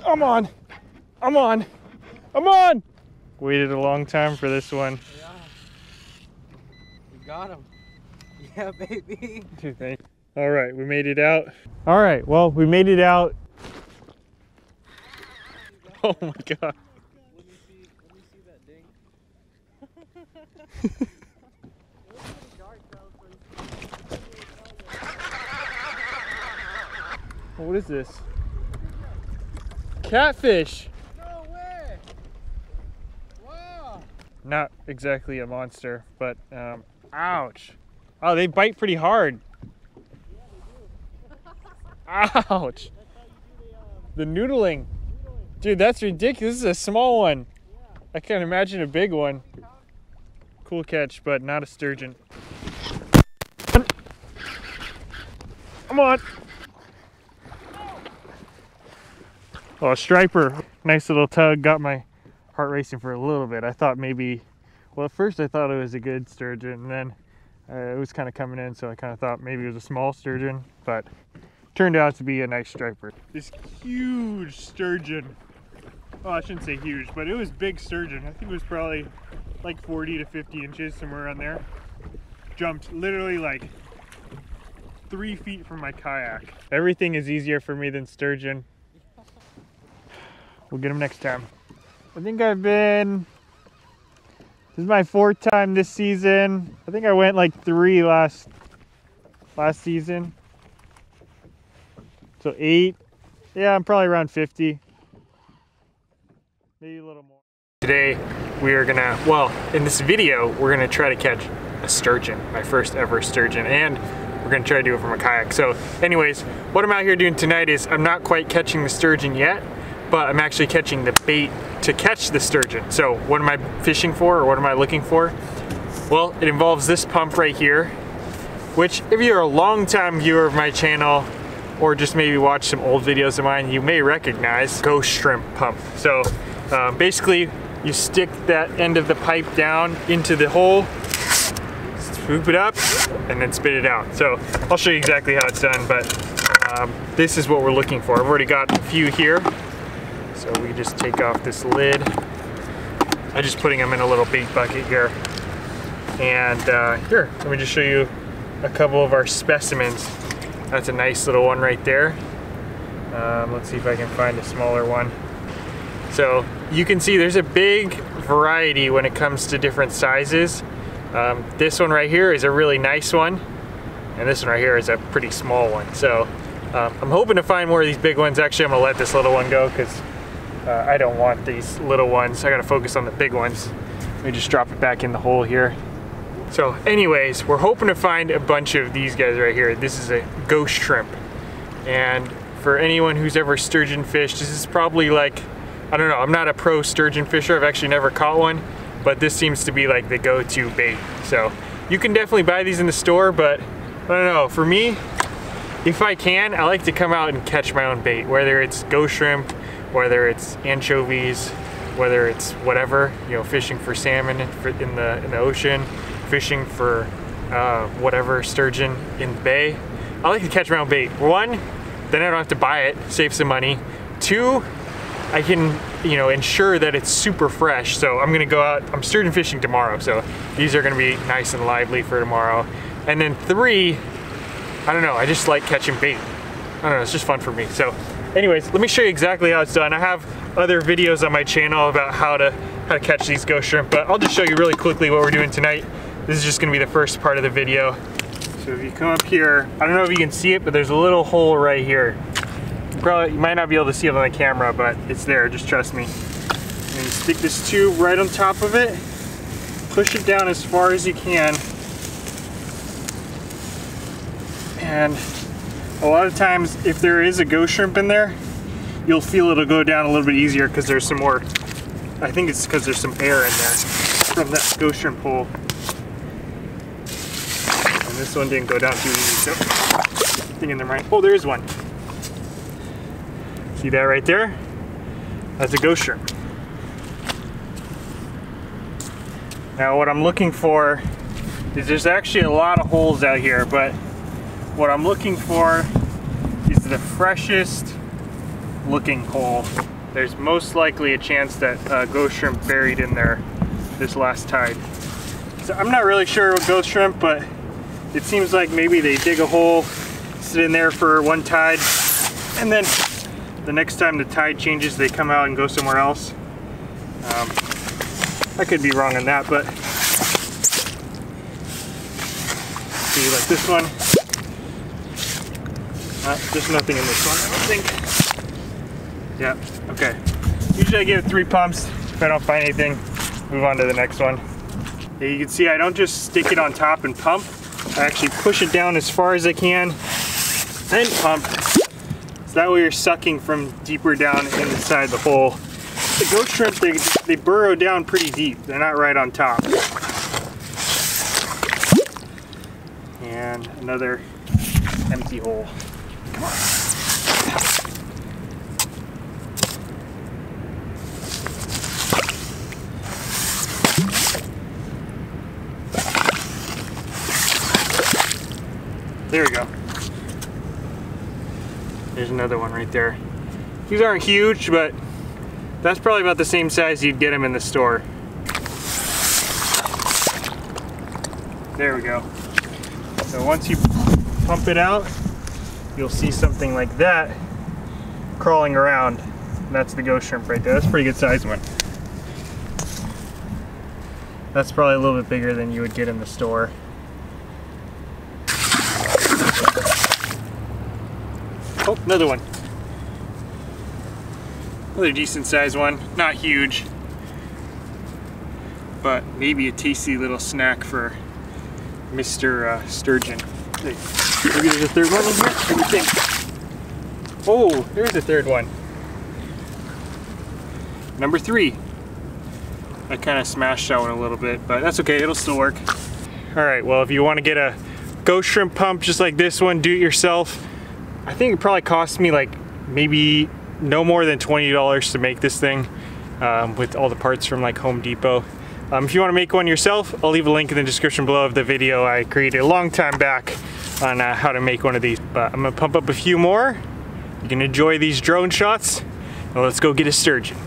I'm on. I'm on. I'm on. Waited a long time for this one. Yeah. You got him. Yeah, baby. Dude, thank you. All right, we made it out. All right, well, we made it out. Oh my God. Let me see that ding. What is this? Catfish. No way. Wow. Not exactly a monster, but ouch. Oh, they bite pretty hard. Ouch. The noodling. Dude, that's ridiculous. This is a small one. I can't imagine a big one. Cool catch, but not a sturgeon. Come on. Oh, a striper. Nice little tug. Got my heart racing for a little bit. I thought maybe, well, at first I thought it was a good sturgeon, and then it was kind of coming in, so I kind of thought maybe it was a small sturgeon, but turned out to be a nice striper. This huge sturgeon. Well, I shouldn't say huge, but it was big sturgeon. I think it was probably like 40 to 50 inches, somewhere around there. Jumped literally like 3 feet from my kayak. Everything is easier for me than sturgeon. We'll get them next time. I think this is my 4th time this season. I think I went like 3 last season. So 8. Yeah, I'm probably around 50. Maybe a little more. Today we are gonna, well, in this video, we're gonna try to catch a sturgeon, my first ever sturgeon, and we're gonna try to do it from a kayak. So anyways, what I'm out here doing tonight is I'm not quite catching the sturgeon yet, but I'm actually catching the bait to catch the sturgeon. So what am I fishing for, or what am I looking for? Well, it involves this pump right here, which if you're a long-time viewer of my channel, or just maybe watch some old videos of mine, you may recognize ghost shrimp pump. So basically, you stick that end of the pipe down into the hole, swoop it up, and then spit it out. So I'll show you exactly how it's done, but this is what we're looking for. I've already got a few here. So we just take off this lid. I'm just putting them in a little bait bucket here. And here, let me just show you a couple of our specimens. That's a nice little one right there. Let's see if I can find a smaller one. So you can see there's a big variety when it comes to different sizes. This one right here is a really nice one, and this one right here is a pretty small one. So I'm hoping to find more of these big ones. Actually, I'm gonna let this little one go because I don't want these little ones. I gotta focus on the big ones. Let me just drop it back in the hole here. So anyways, we're hoping to find a bunch of these guys right here. This is a ghost shrimp. And for anyone who's ever sturgeon fished, this is probably like, I don't know, I'm not a pro sturgeon fisher. I've actually never caught one, but this seems to be like the go-to bait. So you can definitely buy these in the store, but I don't know, for me, if I can, I like to come out and catch my own bait, whether it's ghost shrimp, whether it's anchovies, whether it's whatever, you know, fishing for salmon in the ocean, fishing for whatever, sturgeon in the bay. I like to catch my own bait. 1, then I don't have to buy it, save some money. 2, I can, you know, ensure that it's super fresh. So I'm gonna go out, I'm sturgeon fishing tomorrow, so these are gonna be nice and lively for tomorrow. And then 3, I don't know, I just like catching bait. I don't know, it's just fun for me. So anyways, let me show you exactly how it's done. I have other videos on my channel about how to catch these ghost shrimp, but I'll just show you really quickly what we're doing tonight. This is just gonna be the first part of the video. So if you come up here, I don't know if you can see it, but there's a little hole right here. You might not be able to see it on the camera, but it's there, just trust me. And you stick this tube right on top of it, push it down as far as you can. And a lot of times, if there is a ghost shrimp in there, you'll feel it'll go down a little bit easier because there's some more, I think it's because there's some air in there from that ghost shrimp hole. And this one didn't go down too easy, so I think in there might, oh, there is one. See that right there? That's a ghost shrimp. Now what I'm looking for is there's actually a lot of holes out here, but what I'm looking for is the freshest looking hole. there's most likely a chance that ghost shrimp buried in there this last tide. So I'm not really sure what ghost shrimp, but it seems like maybe they dig a hole, sit in there for one tide, and then the next time the tide changes, they come out and go somewhere else. I could be wrong on that, but see, like this one, there's nothing in this one, I don't think. Yeah, okay. Usually I give it 3 pumps. If I don't find anything, move on to the next one. Yeah, you can see I don't just stick it on top and pump. I actually push it down as far as I can, then pump. So that way you're sucking from deeper down inside the hole. The ghost shrimp, they burrow down pretty deep. They're not right on top. And another empty hole. Come on. There we go. There's another one right there. These aren't huge, but that's probably about the same size you'd get them in the store. There we go. So once you pump it out, you'll see something like that crawling around. And that's the ghost shrimp right there. That's a pretty good size one. That's probably a little bit bigger than you would get in the store. Oh, another one. Another decent sized one. Not huge, but maybe a tasty little snack for Mr. Sturgeon. Maybe there's a third one in here? What do you think? Oh, there's a third one. Number 3. I kind of smashed that one a little bit, but that's okay, it'll still work. All right, well, if you want to get a ghost shrimp pump just like this one, do it yourself. I think it probably cost me like maybe no more than $20 to make this thing with all the parts from like Home Depot. If you want to make one yourself, I'll leave a link in the description below of the video I created a long time back on how to make one of these. But I'm gonna pump up a few more. You can enjoy these drone shots. Well, let's go get a sturgeon.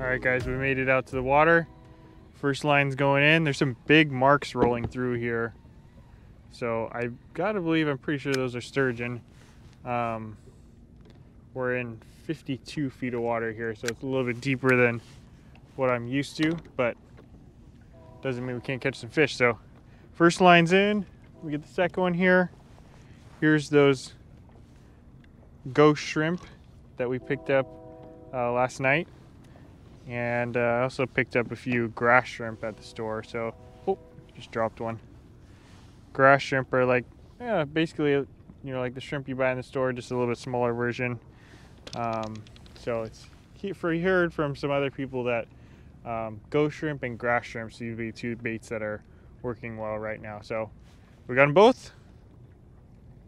Alright guys, we made it out to the water. First line's going in. There's some big marks rolling through here. So I gotta believe, I'm pretty sure those are sturgeon. We're in 52 feet of water here, so it's a little bit deeper than what I'm used to, but doesn't mean we can't catch some fish. So first line's in, we get the second one here. Here's those ghost shrimp that we picked up last night. And I also picked up a few grass shrimp at the store. So, oh, just dropped one. Grass shrimp are like, yeah, basically, you know, like the shrimp you buy in the store, just a little bit smaller version. So it's, for you heard from some other people that ghost shrimp and grass shrimp seem to be 2 baits that are working well right now. So we got them both.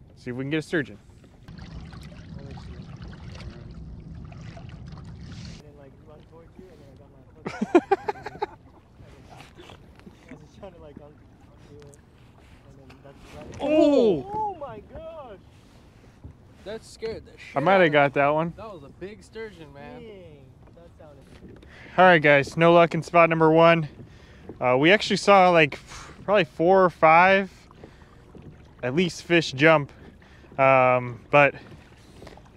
Let's see if we can get a sturgeon. Oh! Oh my gosh! That scared the shit. I might have got that one. That was a big sturgeon, man. Dang, that sounded good. All right, guys, no luck in spot number 1. We actually saw like probably 4 or 5 at least fish jump, but I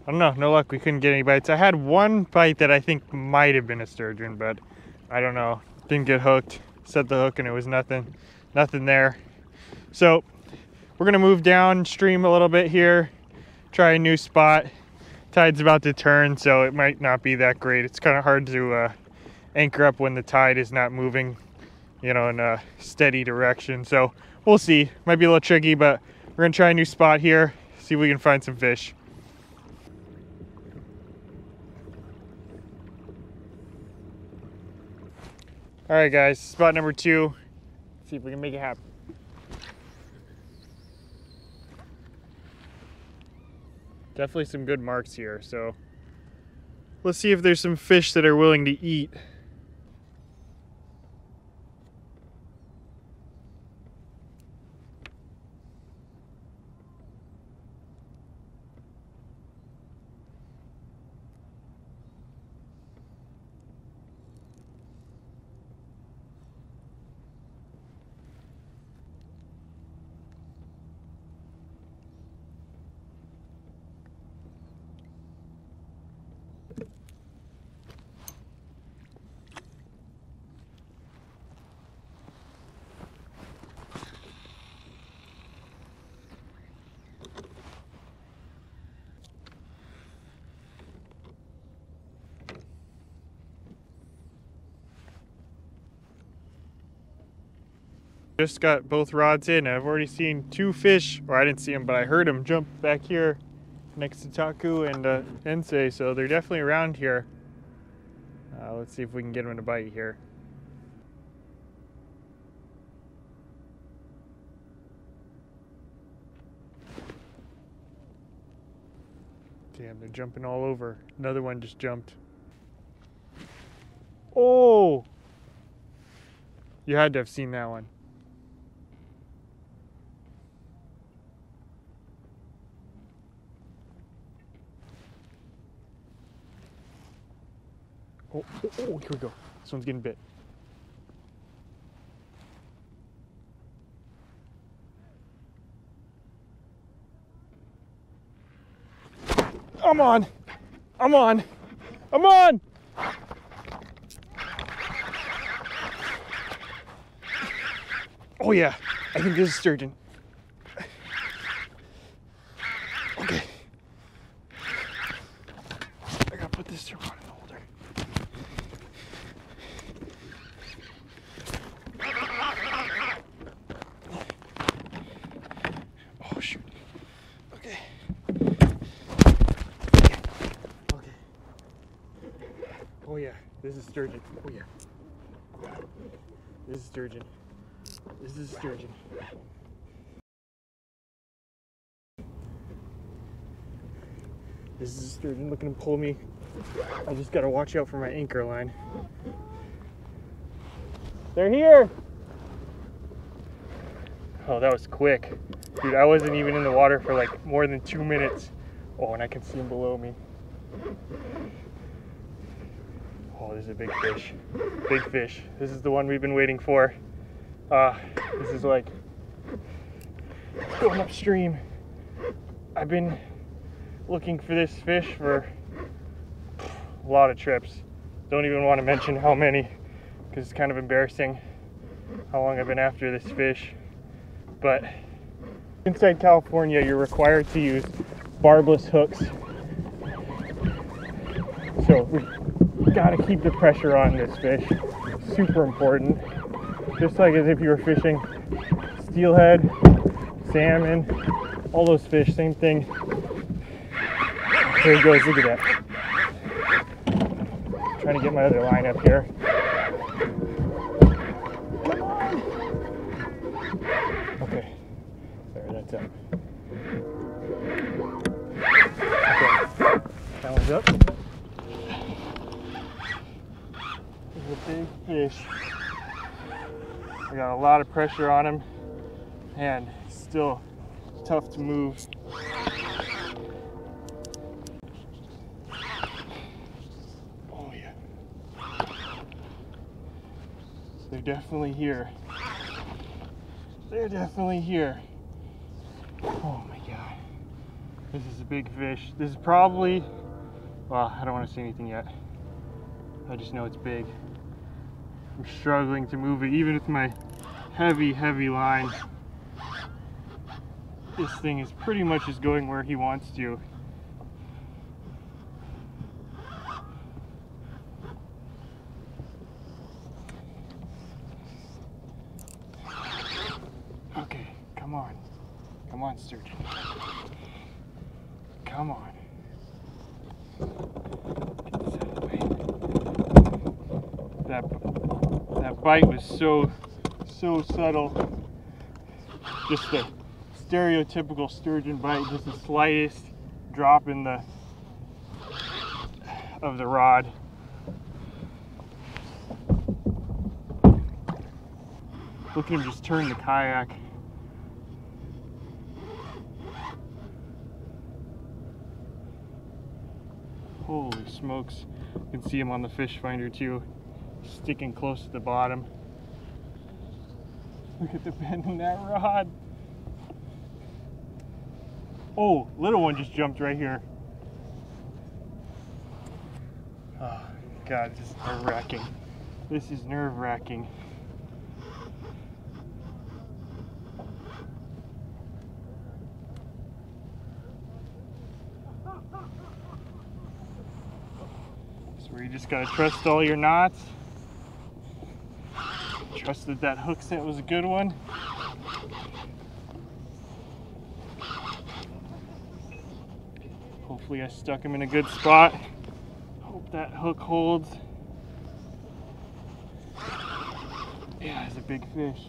don't know, no luck. We couldn't get any bites. I had one bite that I think might have been a sturgeon, but I don't know. Didn't get hooked. Set the hook and it was nothing there. So we're gonna move downstream a little bit here, try a new spot. Tide's about to turn, so it might not be that great. It's kind of hard to anchor up when the tide is not moving, you know, in a steady direction. So we'll see. Might be a little tricky, but we're gonna try a new spot here, see if we can find some fish. All right, guys, spot number 2. Let's see if we can make it happen. Definitely some good marks here, so let's see if there's some fish that are willing to eat. Just got both rods in. I've already seen 2 fish, or I didn't see them, but I heard them jump back here next to Taku and Ensei, so they're definitely around here. Let's see if we can get them to bite here. Damn, they're jumping all over. Another one just jumped. Oh! You had to have seen that one. Oh, here we go. This one's getting bit. I'm on! I'm on! I'm on! Oh yeah, I think this is sturgeon. Okay. I gotta put this around in the holder. Oh shoot. Okay. Okay. Oh yeah, this is sturgeon. Oh yeah. This is sturgeon. This is sturgeon. This is a sturgeon looking to pull me. I just gotta watch out for my anchor line. They're here! Oh, that was quick. Dude, I wasn't even in the water for like more than 2 minutes. Oh, and I can see them below me. Oh, this is a big fish. Big fish. This is the one we've been waiting for. This is like going upstream. I've been looking for this fish for a lot of trips. Don't even want to mention how many, because it's kind of embarrassing how long I've been after this fish. But inside California, you're required to use barbless hooks. So we gotta keep the pressure on this fish. Super important. Just like as if you were fishing steelhead, salmon, all those fish, same thing. There he goes, look at that. Trying to get my other line up here. Okay, there, that's up. Okay, that one's up. This is a big fish. I got a lot of pressure on him, and still tough to move. Oh yeah. They're definitely here. They're definitely here. Oh my god. This is a big fish. This is probably, well, I don't want to say anything yet. I just know it's big. I'm struggling to move it, even with my heavy line. This thing is pretty much just going where he wants to. on, sturgeon. Come on. Get this out of the way. That bite was so subtle. Just the stereotypical sturgeon bite, just the slightest drop in the of the rod. Look at him just turn the kayak. Holy smokes. You can see him on the fish finder too, sticking close to the bottom. Look at the bend in that rod. Oh, little one just jumped right here. Oh, God, this is nerve-wracking. This is nerve-wracking. That's where you just gotta trust all your knots. Trust that that hook set was a good one. Hopefully I stuck him in a good spot. Hope that hook holds. Yeah, it's a big fish.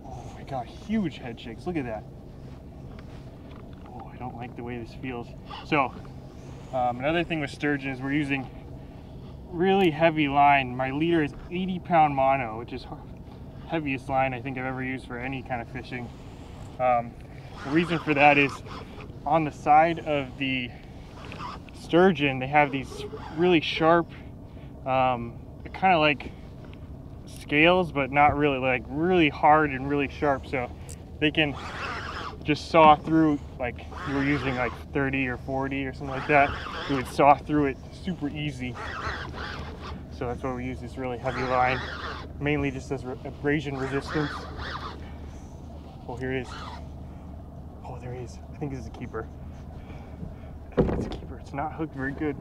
Oh my God, huge head shakes. Look at that. Oh, I don't like the way this feels. So, another thing with sturgeon is we're using really heavy line. My leader is 80-pound mono, which is heaviest line I think I've ever used for any kind of fishing. The reason for that is on the side of the sturgeon, they have these really sharp, kind of like scales, but not really, like really hard and really sharp. So they can just saw through, like you were using like 30 or 40 or something like that. You would saw through it super easy. So that's why we use this really heavy line, mainly just as abrasion resistance. Oh, here it is. Oh, there he is. I think this is a keeper. I think it's a keeper. It's not hooked very good.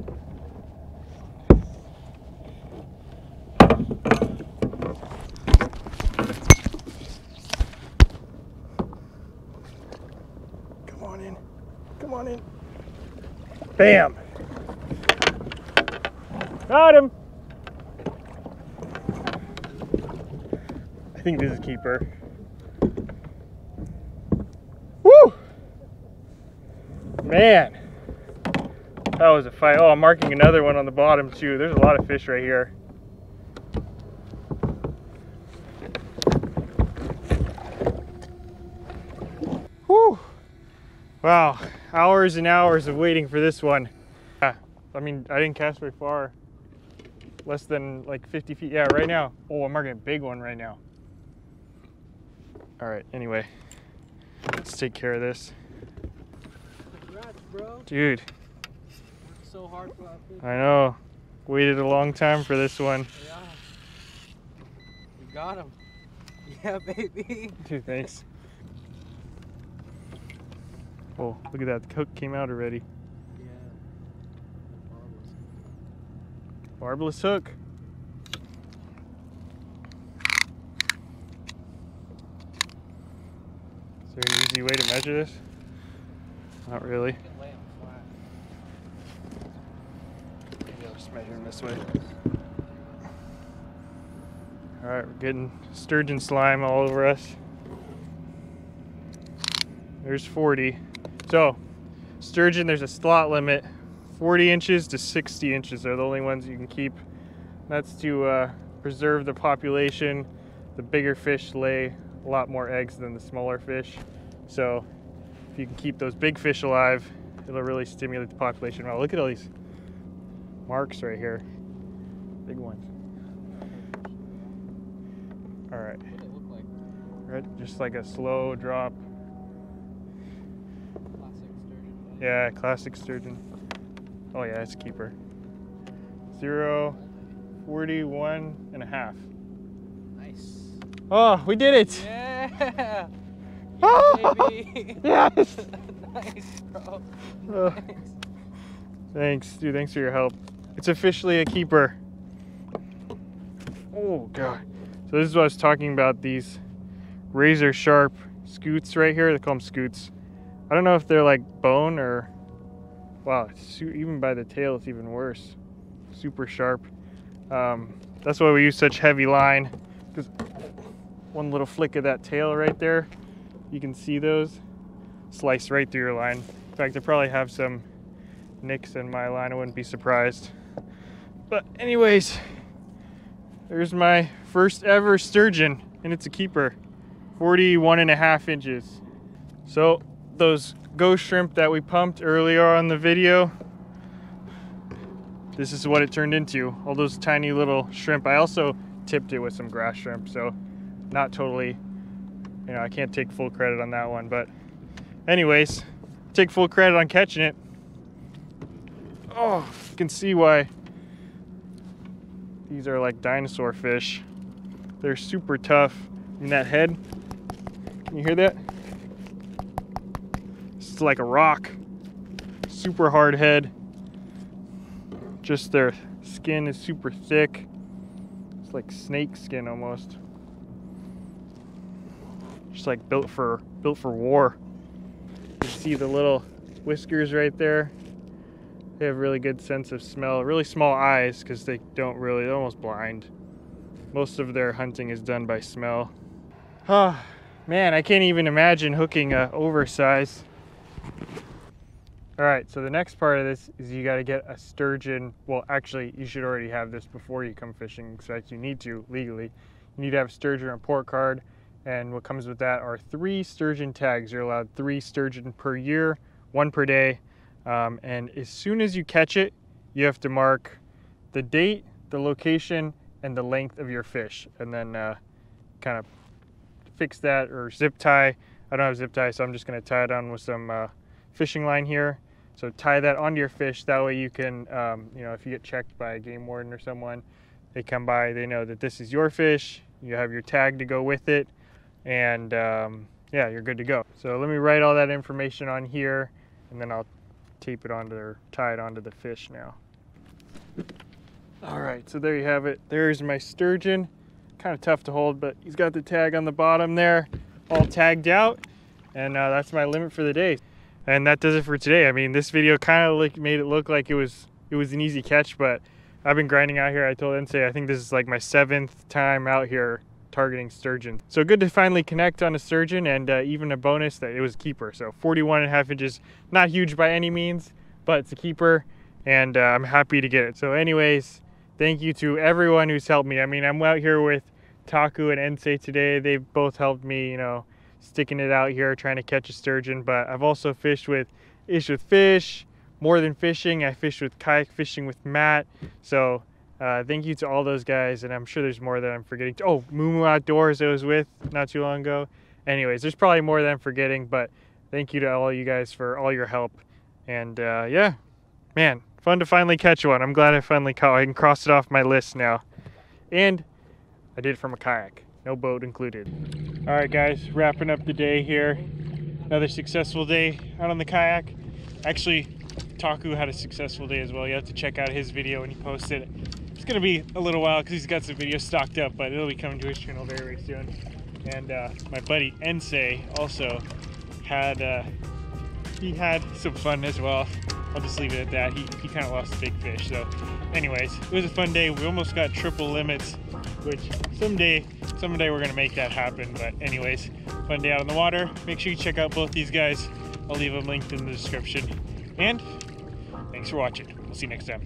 Come on in. Come on in. Bam! Got him! I think this is a keeper. Woo! Man, that was a fight. Oh, I'm marking another one on the bottom too. There's a lot of fish right here. Woo! Wow, hours and hours of waiting for this one. I mean, I didn't cast very far. Less than like 50 feet. Yeah, right now. Oh, I'm marking a big one right now. All right, anyway, let's take care of this. Congrats, bro. Dude. Worked so hard for that fish. I know. Waited a long time for this one. Yeah. You got him. Yeah, baby. Dude, thanks. Oh, look at that. The hook came out already. Yeah. Barbless hook. Is there an easy way to measure this? Not really. You can lay him flat. Maybe I'll just measure him this way. Alright, we're getting sturgeon slime all over us. There's 40. So, sturgeon, there's a slot limit. 40 inches to 60 inches are the only ones you can keep. That's to preserve the population. The bigger fish lay a lot more eggs than the smaller fish. So if you can keep those big fish alive, it'll really stimulate the population. Wow, look at all these marks right here. Big ones. All right. What did it look like? Right, just like a slow drop. Classic sturgeon. Yeah, classic sturgeon. Oh yeah, it's a keeper. 0, 41 and a half. Nice. Oh, we did it! Yeah! Oh! Baby! Yes! Nice, bro. Oh. Nice. Thanks, dude. Thanks for your help. It's officially a keeper. Oh god. So this is what I was talking about. These razor sharp scoots right here. They call them scoots. I don't know if they're like bone or, wow, even by the tail it's even worse. Super sharp. That's why we use such heavy line, because one little flick of that tail right there, you can see those slice right through your line. In fact, I probably have some nicks in my line, I wouldn't be surprised. But anyways, there's my first ever sturgeon, and it's a keeper, 41.5 inches. So those ghost shrimp that we pumped earlier on the video, this is what it turned into, all those tiny little shrimp. I also tipped it with some grass shrimp, so not totally, you know, I can't take full credit on that one, but anyways, take full credit on catching it. Oh, you can see why these are like dinosaur fish. They're super tough. And that head, can you hear that? It's like a rock. Super hard head. Just their skin is super thick. It's like snake skin almost. Just like built for war. You see the little whiskers right there. They have really good sense of smell. Really small eyes because they don't really, they're almost blind. Most of their hunting is done by smell. Oh, man, I can't even imagine hooking a oversize. All right, so the next part of this is you got to get a sturgeon. Well, actually, you should already have this before you come fishing, because you need to legally. You need to have a sturgeon report card, and what comes with that are 3 sturgeon tags. You're allowed 3 sturgeon per year, 1 per day. And as soon as you catch it, you have to mark the date, the location, and the length of your fish, and then kind of fix that or zip tie. I don't have zip tie, so I'm just going to tie it on with some fishing line here. So tie that onto your fish. That way you can, you know, if you get checked by a game warden or someone, they come by, they know that this is your fish. You have your tag to go with it, and yeah, you're good to go. So let me write all that information on here, and then I'll tape it onto or tie it onto the fish now. All right, so there you have it. There's my sturgeon. Kind of tough to hold, but he's got the tag on the bottom there, all tagged out, and that's my limit for the day. And that does it for today. I mean, this video kind of like made it look like it was an easy catch, but I've been grinding out here. I told Ensei, I think this is like my 7th time out here targeting sturgeon. So good to finally connect on a sturgeon, and even a bonus that it was a keeper. So 41.5 inches, not huge by any means, but it's a keeper, and I'm happy to get it. So anyways, thank you to everyone who's helped me. I mean, I'm out here with Taku and Ensei today. They've both helped me, you know, sticking it out here, trying to catch a sturgeon, but I've also fished with Ish with Fish, More Than Fishing. I fished with Kayak Fishing with Matt. So thank you to all those guys, and I'm sure there's more that I'm forgetting. Oh, Moo Outdoors I was with not too long ago. Anyways, there's probably more that I'm forgetting, but thank you to all you guys for all your help. And yeah, man, fun to finally catch one. I'm glad I finally caught. I can cross it off my list now. And I did it from a kayak, no boat included. All right, guys, wrapping up the day here. Another successful day out on the kayak. Actually, Taku had a successful day as well. You have to check out his video when he posted it. It's gonna be a little while because he's got some videos stocked up, but it'll be coming to his channel very, very soon. And my buddy Ensei also had he had some fun as well. I'll just leave it at that. He kind of lost a big fish. So anyways, it was a fun day. We almost got triple limits, which someday we're gonna make that happen. But anyways, fun day out on the water. Make sure you check out both these guys. I'll leave them linked in the description. And thanks for watching. We'll see you next time.